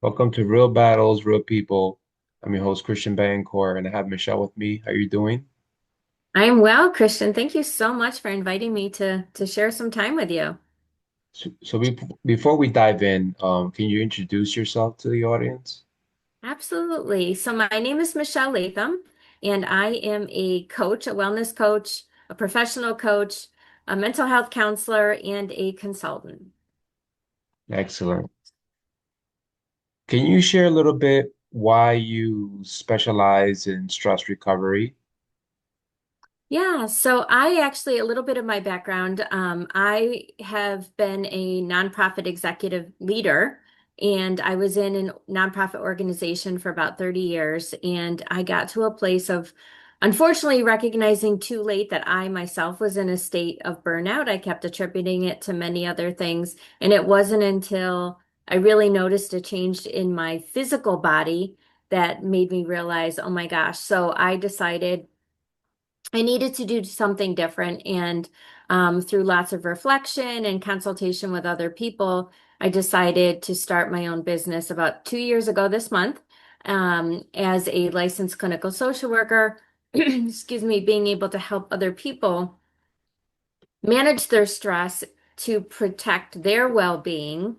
Welcome to Real Battles, Real People. I'm your host, Christian Bancore, and I have Michelle with me. How are you doing? I'm well, Christian. Thank you so much for inviting me to share some time with you. Before we dive in, can you introduce yourself to the audience? Absolutely. So my name is Michelle Latham, and I am a coach, a wellness coach, a professional coach, a mental health counselor, and a consultant. Excellent. Can you share a little bit why you specialize in stress recovery? Yeah, so I actually, a little bit of my background, I have been a nonprofit executive leader, and I was in a nonprofit organization for about 30 years. And I got to a place of, unfortunately, recognizing too late that I myself was in a state of burnout. I kept attributing it to many other things. And it wasn't until I really noticed a change in my physical body that made me realize, oh my gosh. So I decided I needed to do something different. And through lots of reflection and consultation with other people, I decided to start my own business about 2 years ago this month as a licensed clinical social worker. Excuse me, being able to help other people manage their stress to protect their well-being,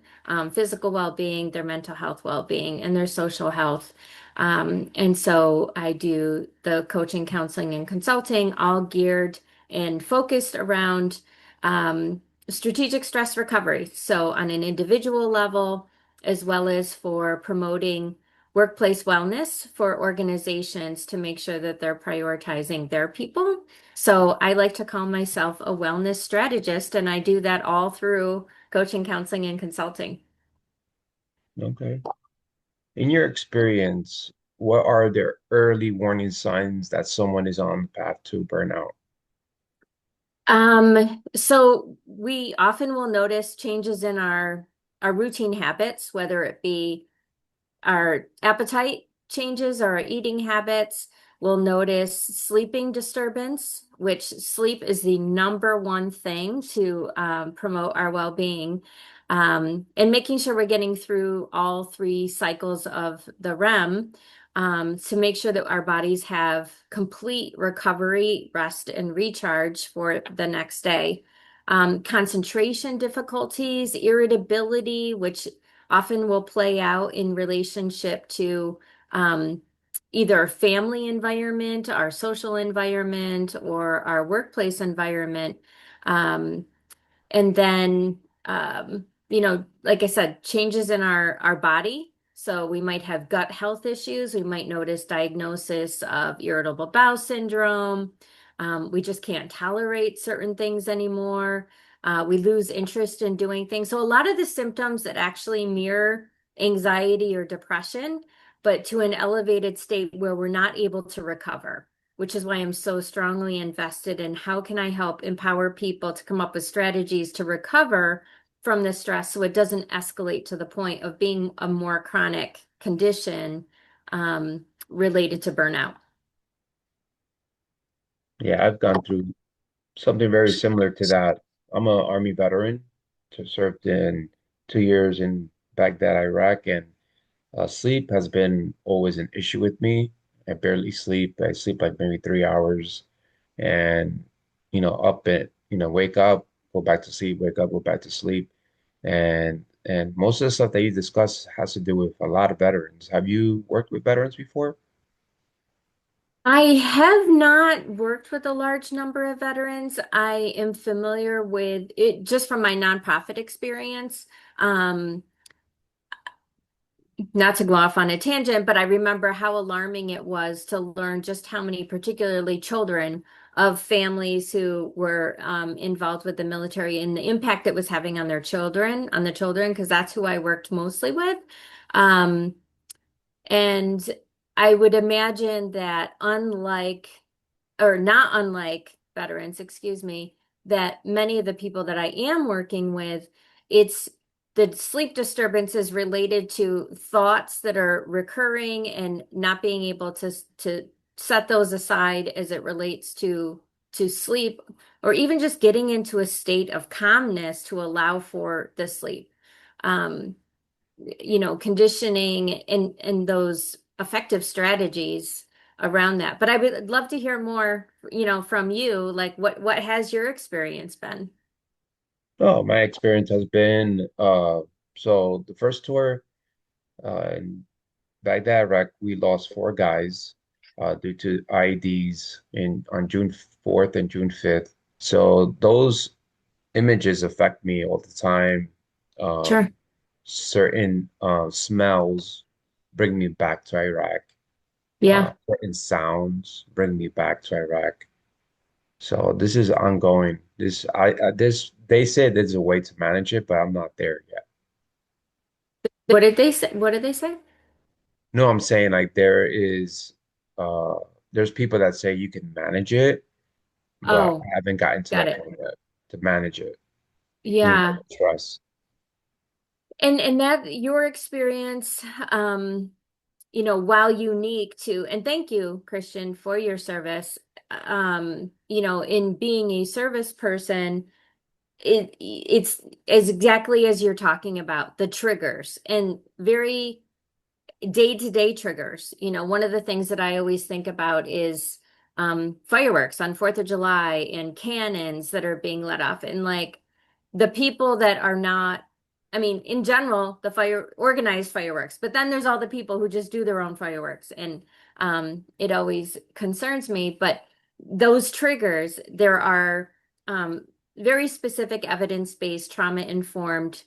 physical well-being, their mental health well-being, and their social health. And so I do the coaching, counseling, and consulting, all geared and focused around strategic stress recovery. So on an individual level, as well as for promoting workplace wellness for organizations to make sure that they're prioritizing their people. So I like to call myself a wellness strategist, and I do that all through coaching, counseling, and consulting. Okay. In your experience, what are the early warning signs that someone is on the path to burnout? So we often will notice changes in our routine habits, whether it be our appetite changes or our eating habits. We'll notice sleeping disturbance, which sleep is the number one thing to promote our well-being. And making sure we're getting through all three cycles of the REM to make sure that our bodies have complete recovery, rest, and recharge for the next day. Concentration difficulties, irritability, which often will play out in relationship to um, either family environment, our social environment, or our workplace environment. Um, and then, like I said, changes in our body. So we might have gut health issues. We might notice diagnosis of irritable bowel syndrome. We just can't tolerate certain things anymore. We lose interest in doing things. So a lot of the symptoms that actually mirror anxiety or depression, but to an elevated state where we're not able to recover, which is why I'm so strongly invested in how can I help empower people to come up with strategies to recover from the stress so it doesn't escalate to the point of being a more chronic condition related to burnout. Yeah, I've gone through something very similar to that. I'm an Army veteran, to served in 2 years in Baghdad, Iraq, and sleep has been always an issue with me. I barely sleep. I sleep like maybe 3 hours, and up at wake up, go back to sleep, wake up, go back to sleep, and most of the stuff that you discuss has to do with a lot of veterans. Have you worked with veterans before? I have not worked with a large number of veterans. I am familiar with it just from my nonprofit experience. Um, Not to go off on a tangent, but I remember how alarming it was to learn just how many, particularly children, of families who were involved with the military and the impact it was having on the children, because that's who I worked mostly with. Um, and I would imagine that not unlike veterans, excuse me, that many of the people that I am working with, it's the sleep disturbance is related to thoughts that are recurring and not being able to set those aside as it relates to sleep, or even just getting into a state of calmness to allow for the sleep. Um, conditioning and those effective strategies around that. But I would love to hear more, from you, like what has your experience been? Oh, my experience has been so the first tour in Baghdad, Iraq, we lost four guys due to IEDs in on June 4th and June 5th. So those images affect me all the time. Sure. Certain smells bring me back to Iraq. Yeah. Certain sounds bring me back to Iraq. So this is ongoing. This they say there's a way to manage it, but I'm not there yet. What did they say? What did they say? No, I'm saying like uh there's people that say you can manage it, but Oh, I haven't gotten to got that it. point yet to manage it. Yeah. The stress. And that your experience, while unique to, and thank you, Christian, for your service, in being a service person, it's as exactly as you're talking about the triggers and very day-to-day triggers. One of the things that I always think about is fireworks on 4th of July and cannons that are being let off. And like the people that are not, I mean, in general, the organized fireworks, but then there's all the people who just do their own fireworks. And it always concerns me. But those triggers, there are very specific evidence-based, trauma-informed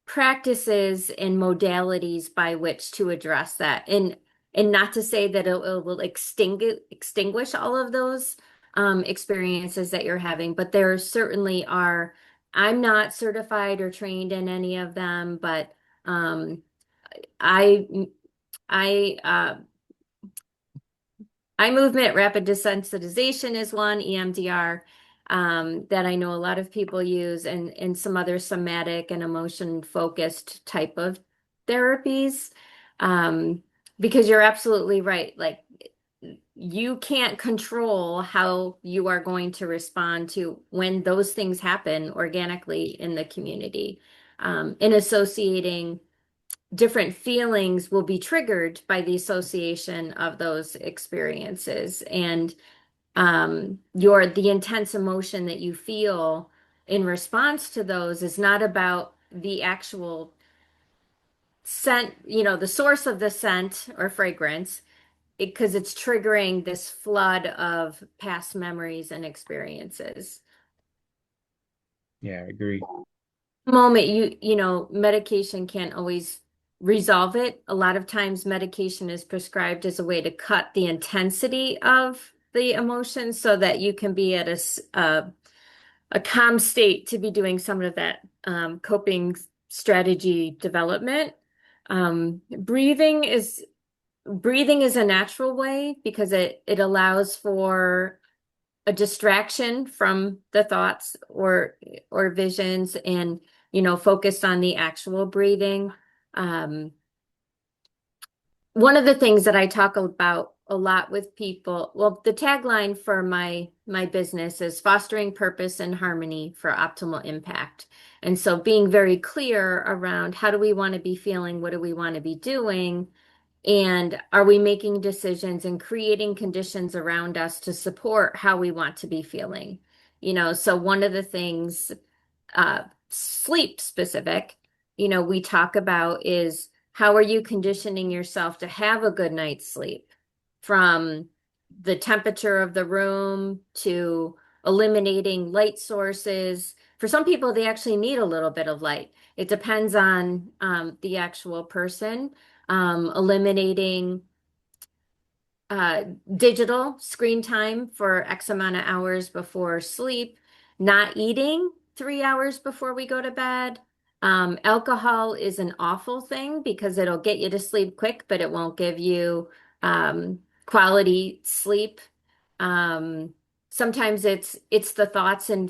practices and modalities by which to address that. And not to say that it will extinguish all of those experiences that you're having, but there certainly are. I'm not certified or trained in any of them, but um, I I eye movement rapid desensitization is one, EMDR, that I know a lot of people use, and some other somatic and emotion focused type of therapies. Um, because you're absolutely right. Like you can't control how you are going to respond to when those things happen organically in the community. And associating different feelings will be triggered by the association of those experiences, and the intense emotion that you feel in response to those is not about the actual scent, the source of the scent or fragrance, because it's triggering this flood of past memories and experiences. Yeah, I agree. Moment medication can't always resolve it. A lot of times medication is prescribed as a way to cut the intensity of the emotion so that you can be at a calm state to be doing some of that coping strategy development. Breathing is a natural way because it allows for a distraction from the thoughts or visions, and focused on the actual breathing. Um, One of the things that I talk about a lot with people, well, the tagline for my business is fostering purpose and harmony for optimal impact. And so being very clear around how do we want to be feeling, what do we want to be doing, and are we making decisions and creating conditions around us to support how we want to be feeling? So one of the things, sleep specific, we talk about is how are you conditioning yourself to have a good night's sleep, from the temperature of the room to eliminating light sources. For some people, they actually need a little bit of light. It depends on the actual person. Eliminating uh, digital screen time for X amount of hours before sleep, not eating 3 hours before we go to bed. Alcohol is an awful thing because it'll get you to sleep quick, but it won't give you quality sleep. Um, Sometimes it's the thoughts and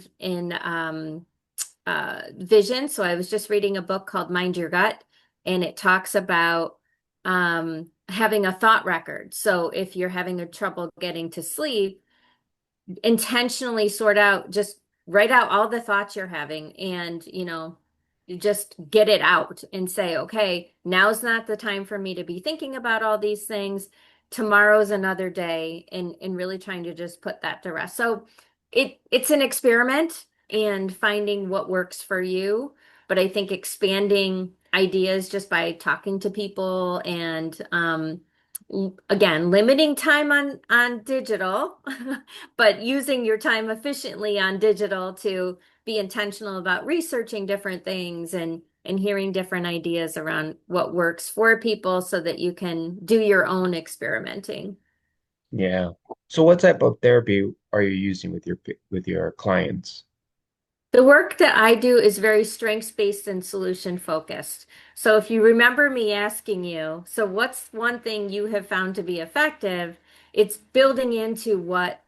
vision. So I was just reading a book called Mind Your Gut, and it talks about having a thought record. So if you're having a trouble getting to sleep, intentionally just write out all the thoughts you're having, and You just get it out and say, okay, now's not the time for me to be thinking about all these things. Tomorrow's another day, and really trying to just put that to rest. So it's an experiment and finding what works for you. But I think expanding ideas just by talking to people and again, limiting time on digital, but using your time efficiently on digital to be intentional about researching different things and hearing different ideas around what works for people so that you can do your own experimenting. Yeah. So what type of therapy are you using with your clients? The work that I do is very strengths-based and solution focused. So if you remember me asking you, so what's one thing you have found to be effective? It's building into what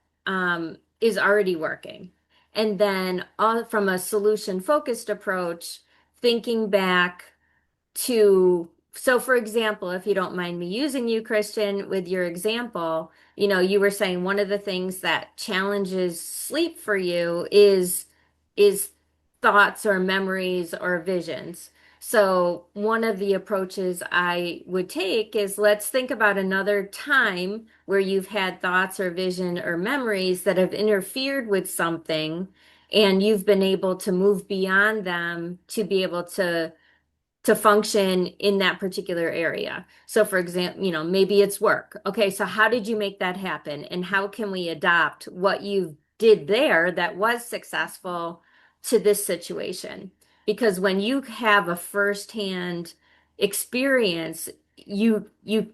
is already working. And then from a solution focused approach, thinking back to, so for example, if you don't mind me using you, Christian, with your example, you were saying one of the things that challenges sleep for you is thoughts or memories or visions. So one of the approaches I would take is let's think about another time where you've had thoughts or vision or memories that have interfered with something and you've been able to move beyond them to be able to function in that particular area. So for example, maybe it's work. Okay, so how did you make that happen? And how can we adopt what you did there that was successful to this situation? Because when you have a firsthand experience, you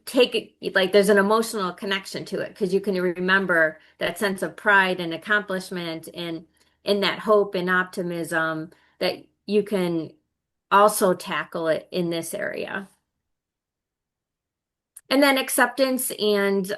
take it like there's an emotional connection to it because you can remember that sense of pride and accomplishment and that hope and optimism that you can also tackle it in this area. And then acceptance and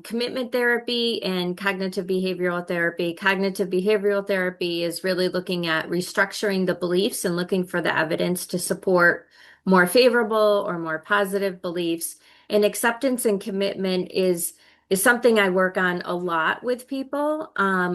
commitment therapy and cognitive behavioral therapy. Cognitive behavioral therapy is really looking at restructuring the beliefs and looking for the evidence to support more favorable or more positive beliefs. And acceptance and commitment is something I work on a lot with people,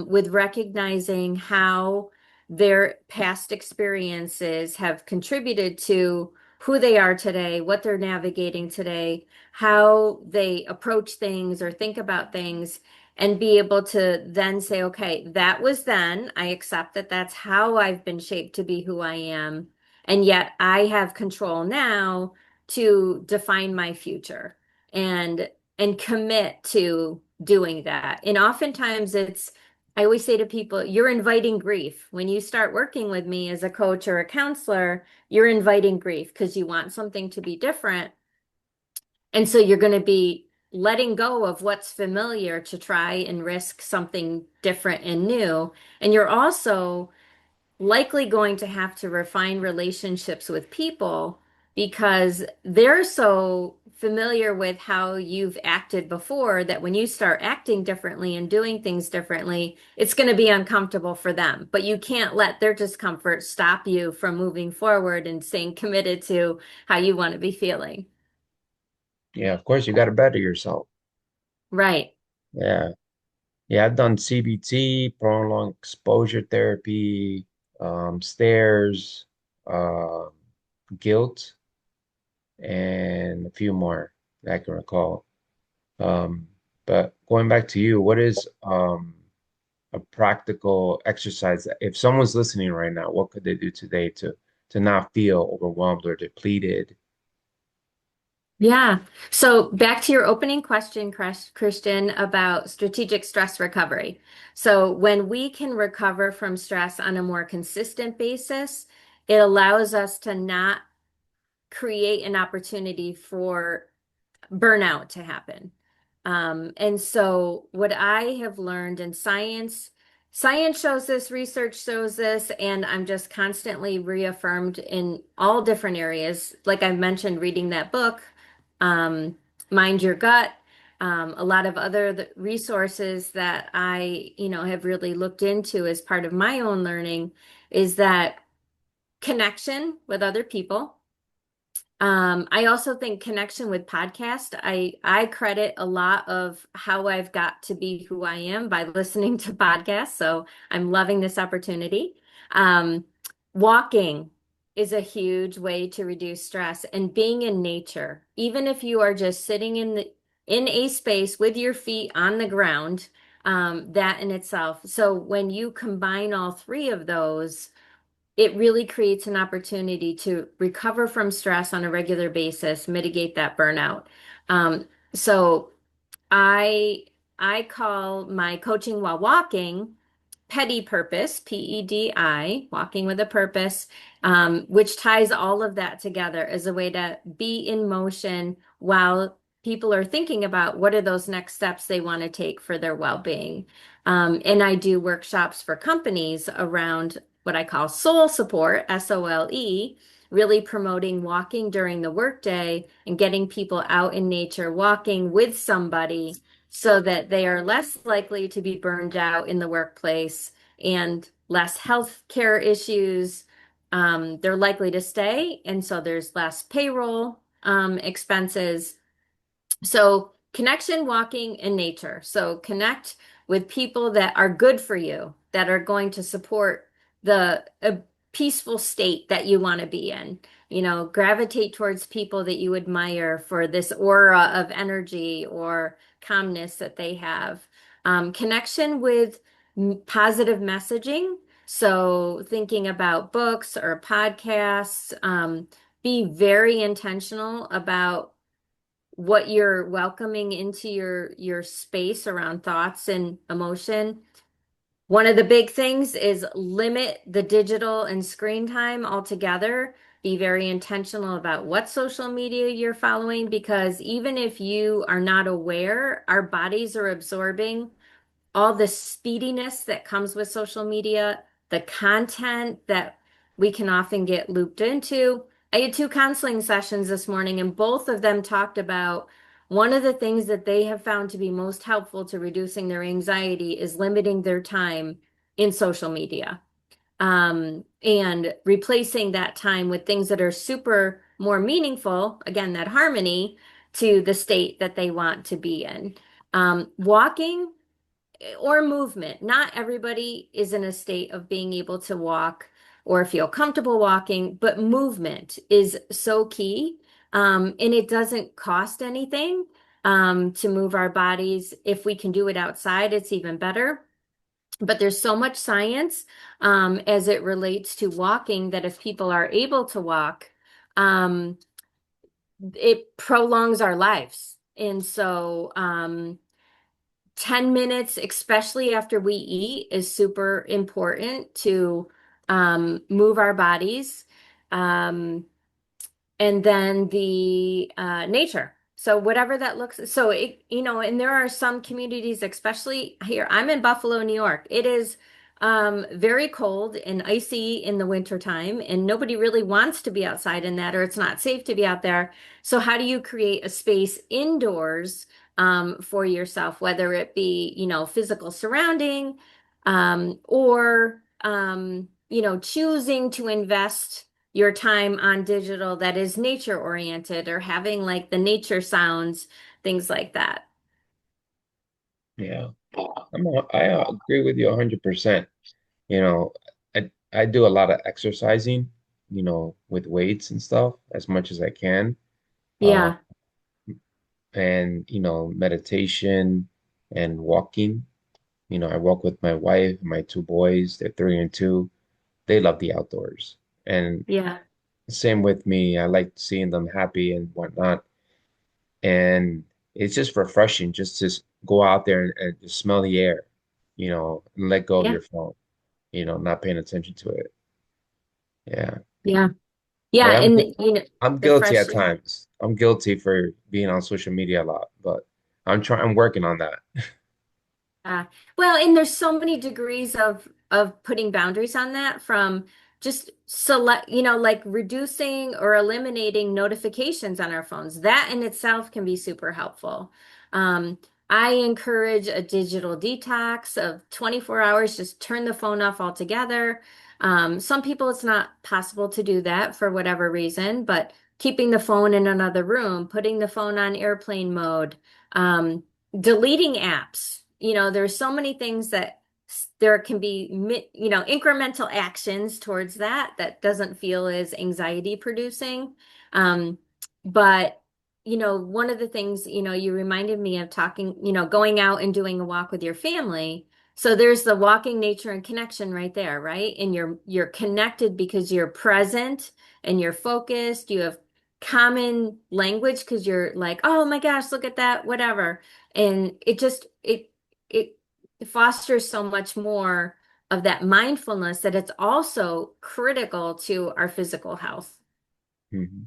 with recognizing how their past experiences have contributed to who they are today, what they're navigating today, how they approach things or think about things, and be able to then say, okay, that was then. I accept that that's how I've been shaped to be who I am. And yet I have control now to define my future and commit to doing that. And oftentimes I always say to people, you're inviting grief. When you start working with me as a coach or a counselor, you're inviting grief because you want something to be different. And so you're going to be letting go of what's familiar to try and risk something different and new. And you're also likely going to have to refine relationships with people because they're so familiar with how you've acted before that when you start acting differently and doing things differently, it's going to be uncomfortable for them. But you can't let their discomfort stop you from moving forward and staying committed to how you want to be feeling. Yeah, of course you got to better yourself. Right. Yeah. Yeah, I've done CBT, prolonged exposure therapy, stairs, um, guilt, and a few more that I can recall. Um, but going back to you, what is a practical exercise that if someone's listening right now, what could they do today to not feel overwhelmed or depleted? Yeah. So back to your opening question, Christian, about strategic stress recovery. So when we can recover from stress on a more consistent basis, it allows us to not create an opportunity for burnout to happen. And so what I have learned in science shows this, research shows this, and I'm just constantly reaffirmed in all different areas. Like I mentioned, reading that book, um, Mind Your Gut, a lot of other resources that I have really looked into as part of my own learning is that connection with other people. I also think connection with podcast. I credit a lot of how I've got to be who I am by listening to podcasts. So I'm loving this opportunity. Um, Walking is a huge way to reduce stress, and being in nature, even if you are just sitting in a space with your feet on the ground, that in itself. So when you combine all three of those, it really creates an opportunity to recover from stress on a regular basis, mitigate that burnout. So I I call my coaching while walking Pedi Purpose, PEDI, walking with a purpose, which ties all of that together as a way to be in motion while people are thinking about what are those next steps they want to take for their well-being. And I do workshops for companies around what I call soul support, SOLE, really promoting walking during the workday and getting people out in nature, walking with somebody so that they are less likely to be burned out in the workplace and less health care issues. They're likely to stay, and so there's less payroll expenses. So connection, walking, and nature. So connect with people that are good for you, that are going to support the a peaceful state that you want to be in. You know, gravitate towards people that you admire for this aura of energy or calmness that they have. Connection with positive messaging. So thinking about books or podcasts, be very intentional about what you're welcoming into your space around thoughts and emotion. One of the big things is limit the digital and screen time altogether. Be very intentional about what social media you're following because even if you are not aware, our bodies are absorbing all the speediness that comes with social media, the content that we can often get looped into. I had two counseling sessions this morning, and both of them talked about one of the things that they have found to be most helpful to reducing their anxiety is limiting their time in social media, and replacing that time with things that are super more meaningful, again, that harmony to the state that they want to be in. Walking or movement. Not everybody is in a state of being able to walk or feel comfortable walking, but movement is so key. And it doesn't cost anything to move our bodies. If we can do it outside, it's even better. But there's so much science as it relates to walking that if people are able to walk, um, it prolongs our lives. And so, 10 minutes, especially after we eat, is super important to move our bodies. Um, and then the nature. So whatever that looks, so it, you know, and there are some communities, especially here. I'm in Buffalo, New York. It is very cold and icy in the wintertime, and nobody really wants to be outside in that, or it's not safe to be out there. So how do you create a space indoors for yourself, whether it be, you know, physical surrounding, or you know, choosing to invest your time on digital that is nature oriented or having like the nature sounds, things like that. Yeah, I agree with you 100%. You know, I do a lot of exercising, with weights and stuff as much as I can. Uh, Yeah. and meditation and walking. I walk with my wife and my two boys. They're 3 and 2. They love the outdoors. And Yeah. same with me. I like seeing them happy and whatnot. And it's just refreshing just to go out there and just smell the air, and let go of Yeah. your phone, not paying attention to it. Yeah. Yeah. I Yeah. am And you know, I'm the guilty fresh at air. times. I'm guilty for being on social media a lot, but I'm working on that. Uh, well, and there's so many degrees of putting boundaries on that from just select, you know, like reducing or eliminating notifications on our phones. That in itself can be super helpful. Um, I encourage a digital detox of 24 hours, just turn the phone off altogether. Some people it's not possible to do that for whatever reason, but keeping the phone in another room, putting the phone on airplane mode, um, deleting apps. You know, there's so many things that there can be, incremental actions towards that doesn't feel as anxiety producing. Um, but, one of the things, you reminded me of talking, going out and doing a walk with your family. So there's the walking nature and connection right there, right? And you're connected because you're present and you're focused. You have common language because you're like, oh my gosh, look at that, whatever. And it fosters so much more of that mindfulness that it's also critical to our physical health. Mhm.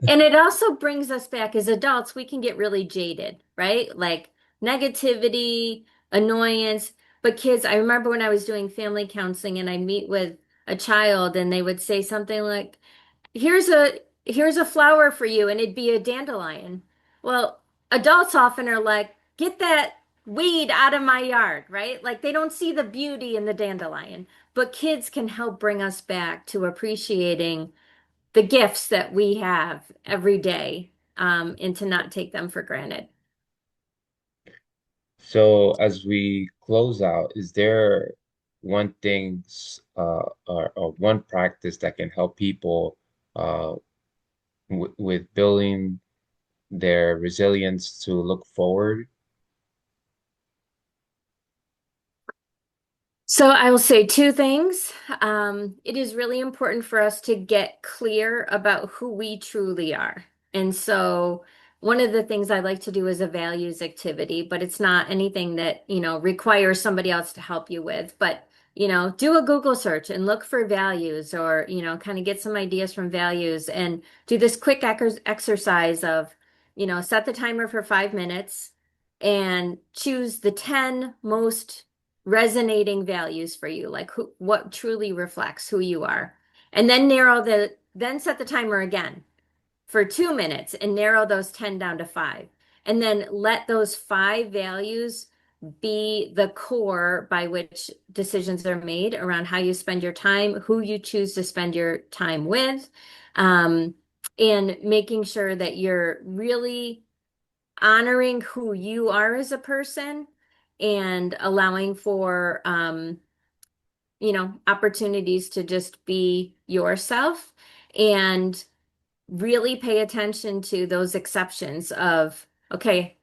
And it also brings us back as adults, we can get really jaded, right? Like negativity, annoyance. But kids, I remember when I was doing family counseling and I'd meet with a child and they would say something like, here's a here's a flower for you, and it'd be a dandelion. Well, adults often are like, get that weed out of my yard, right? Like they don't see the beauty in the dandelion. But kids can help bring us back to appreciating the gifts that we have every day, and to not take them for granted. So as we close out, is there one thing or one practice that can help people uh, w with building their resilience to look forward? So I will say two things. It is really important for us to get clear about who we truly are. And so one of the things I like to do is a values activity, but it's not anything that, requires somebody else to help you with. But, do a Google search and look for values or, kind of get some ideas from values and do this quick exercise of, set the timer for 5 minutes and choose the 10 most resonating values for you, like what truly reflects who you are. And then set the timer again for 2 minutes and narrow those 10 down to five. And then let those five values be the core by which decisions are made around how you spend your time, who you choose to spend your time with, um, and making sure that you're really honoring who you are as a person and allowing for opportunities to just be yourself and really pay attention to those exceptions of, okay,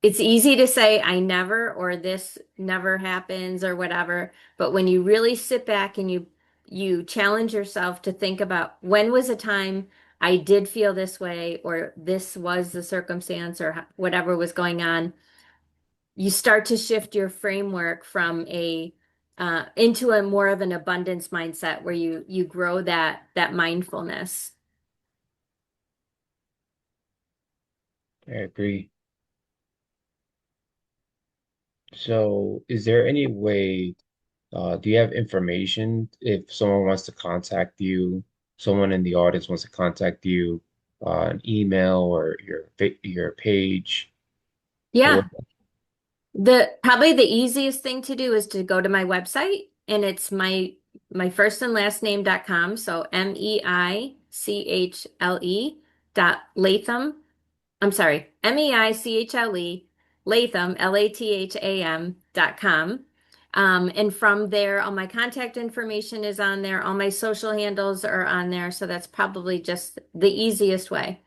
it's easy to say I never or this never happens or whatever, but when you really sit back and you challenge yourself to think about when was a time I did feel this way or this was the circumstance or whatever was going on, you start to shift your framework from a into a more of an abundance mindset where you grow that mindfulness. I agree. So is there any way, do you have information if someone wants to contact you, someone in the audience wants to contact you, an email or your page? What Yeah, the probably the easiest thing to do is to go to my website and it's my first and last name.com. So MEICHLE dot Latham. I'm sorry, MEICHLE Latham, LATHAM.com. And from there, all my contact information is on there. All my social handles are on there. So that's probably just the easiest way.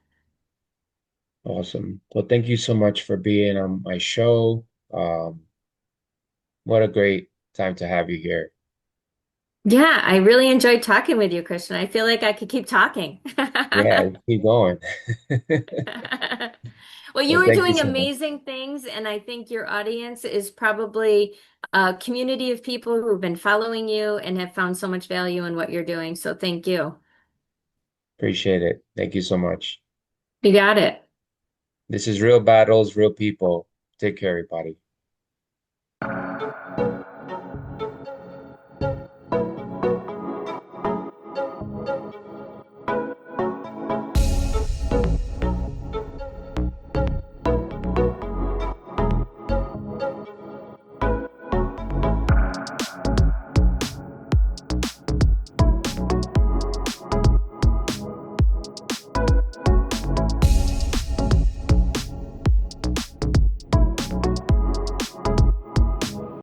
Awesome. Well, thank you so much for being on my show. What a great time to have you here. Yeah, I really enjoyed talking with you, Christian. I feel like I could keep talking. Yeah, let's keep going. Well, you Well, are thank you doing so much. amazing things, and I think your audience is probably a community of people who have been following you and have found so much value in what you're doing. So thank you. Appreciate it. Thank you so much. You got it. This is Real Battles, Real People. Take care, everybody.